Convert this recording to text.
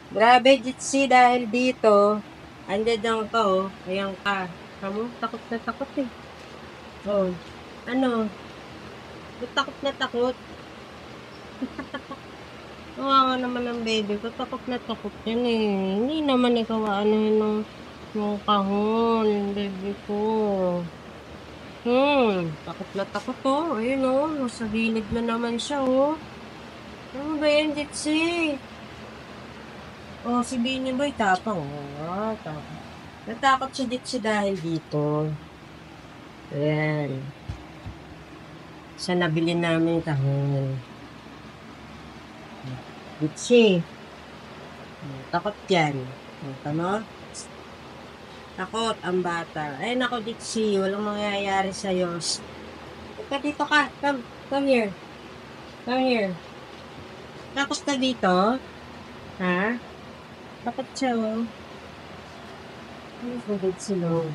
Grabe, Jitsi, dahil dito, andyan lang ka, oh. Ayan ka. Kamu, takot na takot eh. Oh, ano? Ba't takot na takot? Kawawa naman ang baby ko. Takot na takot yan eh. Hindi naman ikaw ano yun ng kahon, yung baby ko. Takot na takot oh. Ayun oh, nasa gilid na naman siya oh. Ano ba yan, Jitsi? Oh, si Bini Boy, tapang. Oh, tapang. Natakot si Jitsi dahil dito. Ayan. Sa nabili namin kahon. Jitsi. Takot yan. Tama? Takot ang bata. Ay, nako, Jitsi. Walang mangyayari sa'yo. Ika dito ka. Come here. Come here. Takot ka dito? Ha? Takot siya, oh. Ano ba, Jitsi, no?